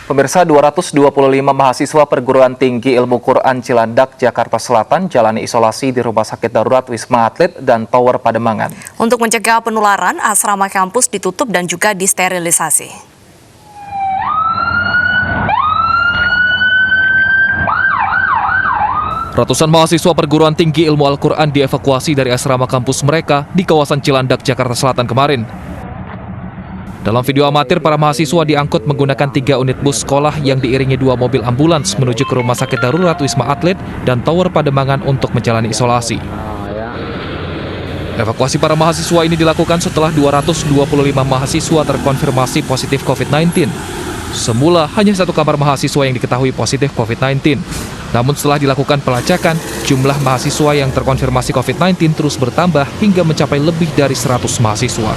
Pemirsa, 225 mahasiswa perguruan tinggi ilmu Quran Cilandak, Jakarta Selatan jalani isolasi di Rumah Sakit Darurat Wisma Atlet dan Tower Pademangan. Untuk mencegah penularan, asrama kampus ditutup dan juga disterilisasi. Ratusan mahasiswa perguruan tinggi ilmu Al-Quran dievakuasi dari asrama kampus mereka di kawasan Cilandak, Jakarta Selatan kemarin. Dalam video amatir, para mahasiswa diangkut menggunakan 3 unit bus sekolah yang diiringi 2 mobil ambulans menuju ke Rumah Sakit Darurat Wisma Atlet dan Tower Pademangan untuk menjalani isolasi. Evakuasi para mahasiswa ini dilakukan setelah 225 mahasiswa terkonfirmasi positif COVID-19. Semula hanya 1 kamar mahasiswa yang diketahui positif COVID-19. Namun setelah dilakukan pelacakan, jumlah mahasiswa yang terkonfirmasi COVID-19 terus bertambah hingga mencapai lebih dari 100 mahasiswa.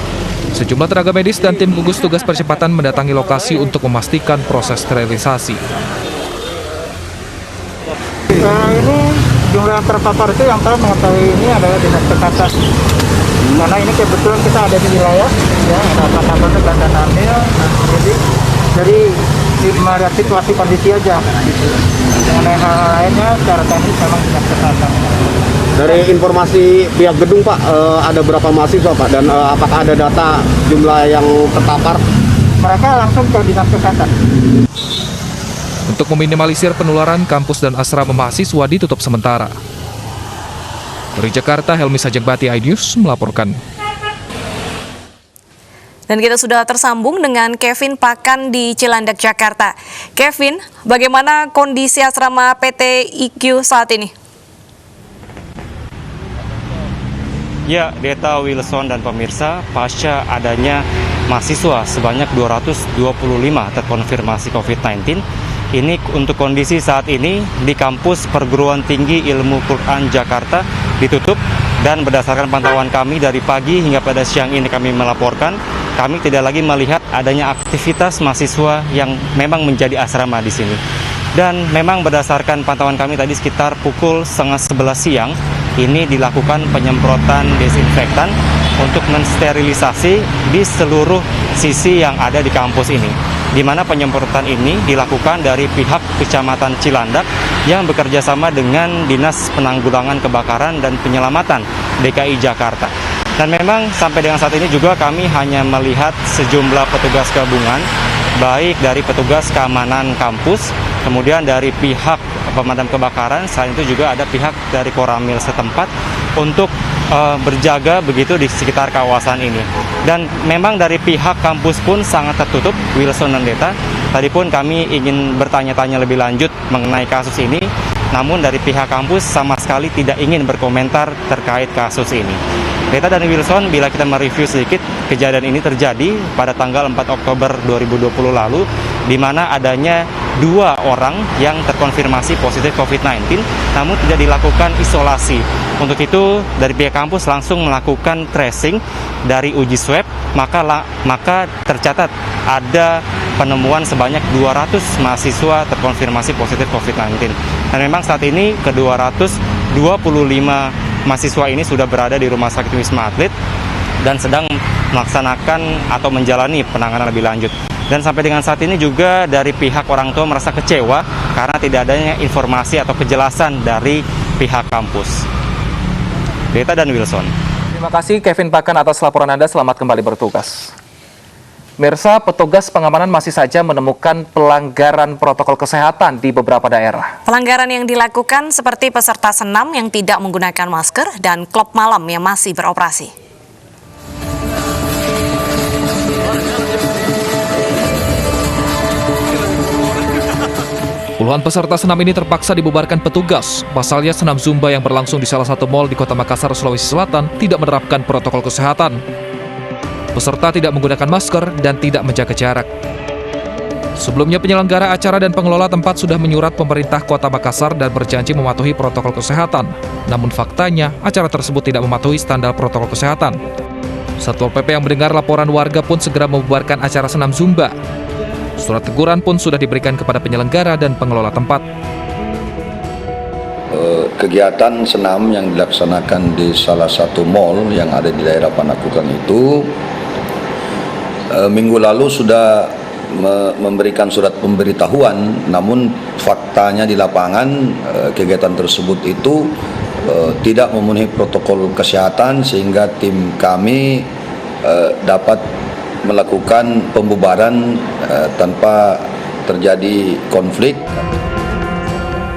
Sejumlah tenaga medis dan tim gugus tugas percepatan mendatangi lokasi untuk memastikan proses sterilisasi. Ini jumlah yang terpapar itu yang telah mengetahui ini adalah dinas kesehatan. Karena ini kebetulan kita ada di wilayah, ya, ada apa-apa dan hamil, jadi melihat situasi kondisi aja. Mengenai hal lainnya, secara teknis memang dinas kesehatan. Dari informasi pihak gedung, Pak, ada berapa mahasiswa, Pak? Dan apakah ada data jumlah yang terpapar? Mereka langsung ke dinas kesehatan. Untuk meminimalisir penularan, kampus dan asrama mahasiswa ditutup sementara. Dari Jakarta, Helmi Sajegbati, iNews melaporkan. Dan kita sudah tersambung dengan Kevin Pakan di Cilandak, Jakarta. Kevin, bagaimana kondisi asrama PT IQ saat ini? Ya, Deta, Wilson, dan pemirsa, pasca adanya mahasiswa sebanyak 225 terkonfirmasi COVID-19, ini untuk kondisi saat ini di kampus Perguruan Tinggi Ilmu Quran Jakarta ditutup, dan berdasarkan pantauan kami dari pagi hingga pada siang ini kami melaporkan, kami tidak lagi melihat adanya aktivitas mahasiswa yang memang menjadi asrama di sini. Dan memang berdasarkan pantauan kami tadi sekitar pukul 10:30 siang, ini dilakukan penyemprotan desinfektan untuk mensterilisasi di seluruh sisi yang ada di kampus ini. Di mana penyemprotan ini dilakukan dari pihak Kecamatan Cilandak yang bekerja sama dengan Dinas Penanggulangan Kebakaran dan Penyelamatan DKI Jakarta. Dan memang sampai dengan saat ini juga kami hanya melihat sejumlah petugas gabungan, baik dari petugas keamanan kampus, kemudian dari pihak pemadam kebakaran, selain itu juga ada pihak dari Koramil setempat untuk berjaga begitu di sekitar kawasan ini. Dan memang dari pihak kampus pun sangat tertutup, Wilson dan Deta. Tadi pun kami ingin bertanya-tanya lebih lanjut mengenai kasus ini, namun dari pihak kampus sama sekali tidak ingin berkomentar terkait kasus ini. Deta dan Wilson, bila kita mereview sedikit, kejadian ini terjadi pada tanggal 4 Oktober 2020 lalu, di mana adanya 2 orang yang terkonfirmasi positif COVID-19, namun tidak dilakukan isolasi. Untuk itu, dari pihak kampus langsung melakukan tracing dari uji swab, maka tercatat ada penemuan sebanyak 200 mahasiswa terkonfirmasi positif COVID-19. Dan memang saat ini ke-225 mahasiswa ini sudah berada di Rumah Sakit Wisma Atlet dan sedang melaksanakan atau menjalani penanganan lebih lanjut. Dan sampai dengan saat ini juga dari pihak orang tua merasa kecewa karena tidak adanya informasi atau kejelasan dari pihak kampus. Deta dan Wilson. Terima kasih Kevin Pakan atas laporan Anda. Selamat kembali bertugas. Mirsa, petugas pengamanan masih saja menemukan pelanggaran protokol kesehatan di beberapa daerah. Pelanggaran yang dilakukan seperti peserta senam yang tidak menggunakan masker dan klub malam yang masih beroperasi. Puluhan peserta senam ini terpaksa dibubarkan petugas. Pasalnya senam Zumba yang berlangsung di salah satu mal di Kota Makassar, Sulawesi Selatan tidak menerapkan protokol kesehatan. Peserta tidak menggunakan masker dan tidak menjaga jarak. Sebelumnya penyelenggara acara dan pengelola tempat sudah menyurat pemerintah Kota Makassar dan berjanji mematuhi protokol kesehatan. Namun faktanya acara tersebut tidak mematuhi standar protokol kesehatan. Satpol PP yang mendengar laporan warga pun segera membubarkan acara senam Zumba. Surat teguran pun sudah diberikan kepada penyelenggara dan pengelola tempat. Kegiatan senam yang dilaksanakan di salah satu mal yang ada di daerah Panakukang itu minggu lalu sudah memberikan surat pemberitahuan, namun faktanya di lapangan kegiatan tersebut itu tidak memenuhi protokol kesehatan sehingga tim kami dapat melakukan pembubaran tanpa terjadi konflik.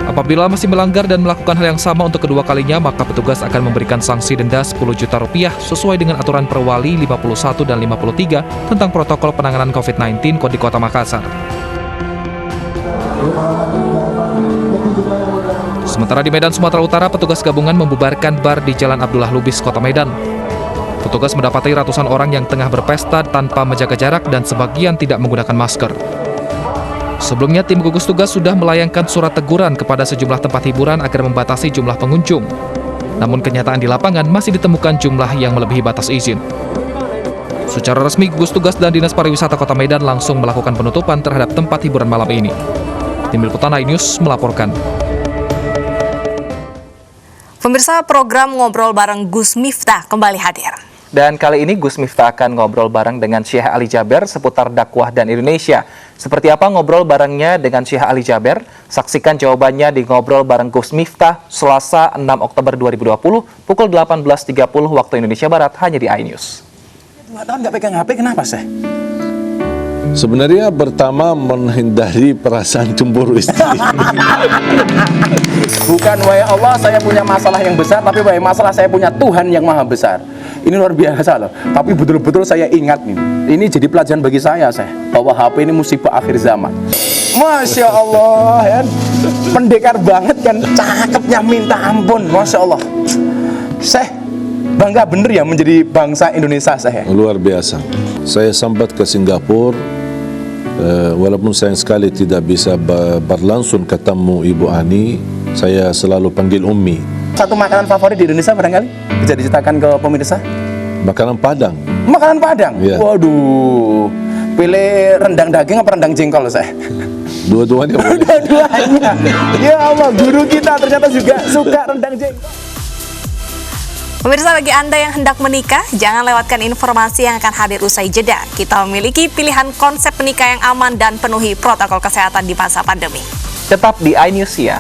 Apabila masih melanggar dan melakukan hal yang sama untuk kedua kalinya, maka petugas akan memberikan sanksi denda Rp10 juta sesuai dengan aturan Perwali 51 dan 53 tentang protokol penanganan COVID-19 di Kota Makassar. Sementara di Medan, Sumatera Utara, petugas gabungan membubarkan bar di Jalan Abdullah Lubis, Kota Medan. Petugas mendapati ratusan orang yang tengah berpesta tanpa menjaga jarak dan sebagian tidak menggunakan masker. Sebelumnya, tim gugus tugas sudah melayangkan surat teguran kepada sejumlah tempat hiburan agar membatasi jumlah pengunjung. Namun kenyataan di lapangan masih ditemukan jumlah yang melebihi batas izin. Secara resmi, gugus tugas dan Dinas Pariwisata Kota Medan langsung melakukan penutupan terhadap tempat hiburan malam ini. Tim Liputan iNews melaporkan. Pemirsa, program Ngobrol Bareng Gus Miftah kembali hadir. Dan kali ini Gus Miftah akan ngobrol bareng dengan Syekh Ali Jaber seputar dakwah dan Indonesia. Seperti apa ngobrol barengnya dengan Syekh Ali Jaber? Saksikan jawabannya di Ngobrol Bareng Gus Miftah Selasa 6 Oktober 2020 pukul 18.30 waktu Indonesia Barat hanya di iNews. 2 tahun nggak pegang HP, kenapa sih? Sebenarnya pertama menghindari perasaan cemburu istri. Bukan, wahai Allah saya punya masalah yang besar, tapi wahai masalah saya punya Tuhan yang maha besar. Ini luar biasa loh. Tapi betul-betul saya ingat nih. Ini jadi pelajaran bagi saya, bahwa HP ini musibah akhir zaman. Masya Allah, ya. Pendekar banget kan, cakepnya minta ampun, Masya Allah. Bangga bener ya menjadi bangsa Indonesia, Luar biasa. Saya sempat ke Singapura, walaupun sayang sekali tidak bisa berlangsung ketemu Ibu Ani, saya selalu panggil Ummi. Satu makanan favorit di Indonesia barangkali bisa diceritakan ke pemirsa? Makanan Padang. Makanan Padang? Ya. Waduh, pilih rendang daging apa rendang jengkol, Dua-duanya boleh. Dua-duanya. Ya Allah, guru kita ternyata juga suka rendang jengkol. Pemirsa, bagi Anda yang hendak menikah, jangan lewatkan informasi yang akan hadir usai jeda. Kita memiliki pilihan konsep menikah yang aman dan penuhi protokol kesehatan di masa pandemi. Tetap di iNews Siang.